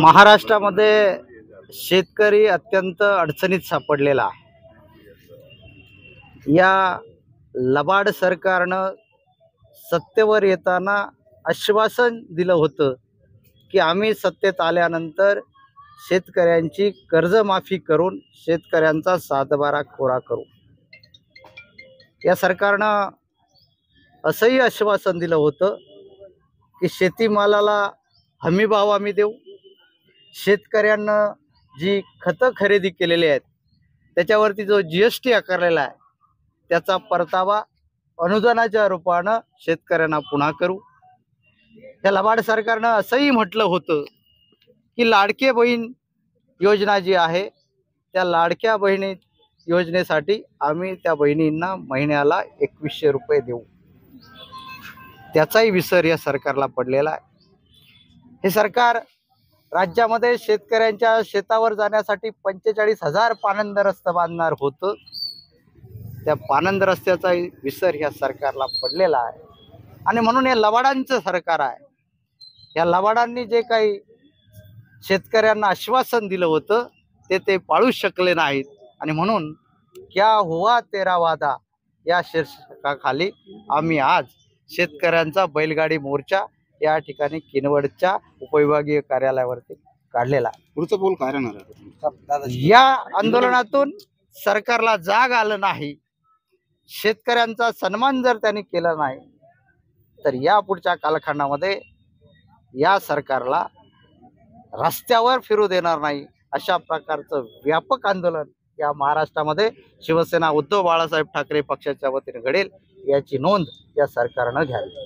महाराष्ट्रामध्ये शेतकरी अत्यंत अडचणीत सापडलेला आहे. या लबाड सरकारनं सत्तेवर येताना आश्वासन दिलं होतं की आम्ही सत्तेत आल्यानंतर शेतकऱ्यांची कर्जमाफी करून शेतकऱ्यांचा सातबारा कोरा करू. या सरकारनं असंही आश्वासन दिलं होतं की शेतीमालाला हमीभाव आम्ही देऊ, शेतकऱ्यांना जी खतं खरेदी केलेली आहेत त्याच्यावरती जो GST आकारलेला आहे त्याचा परतावा अनुदानाच्या रूपानं शेतकऱ्यांना पुन्हा करू. त्या लबाड सरकारनं असंही म्हटलं होतं की लाडके बहीण योजना जी आहे त्या लाडक्या बहिणी योजनेसाठी आम्ही त्या बहिणींना महिन्याला 2100 रुपये देऊ. त्याचाही विसर या सरकारला पडलेला आहे. हे सरकार राज्यामध्ये शेतकऱ्यांच्या शेतावर जाण्यासाठी 45,000 पानंद रस्ते बांधणार होतं. त्या पानंद रस्त्याचाही विसर या सरकारला पडलेला आहे. आणि म्हणून हे लबाडांचं सरकार आहे. या लबाडांनी जे काही शेतकऱ्यांना आश्वासन दिलं होतं ते पाळू शकले नाहीत. आणि म्हणून क्या हुआ तेरा वादा या शीर्षकाखाली आम्ही आज शेतकऱ्यांचा बैलगाडी मोर्चा या ठिकाणी किनवटच्या उपविभागीय कार्यालयावरती काढलेला आहे. पुढचं बोल काय राहणार आहे? या आंदोलनातून सरकारला जाग आलं नाही, शेतकऱ्यांचा सन्मान जर त्यांनी केला नाही तर या पुढच्या कालखंडामध्ये या सरकारला रस्त्यावर फिरू देणार नाही. अशा प्रकारचं व्यापक आंदोलन या महाराष्ट्रामध्ये शिवसेना उद्धव बाळासाहेब ठाकरे पक्षाच्या वतीने घडेल याची नोंद या सरकारनं घ्यावी.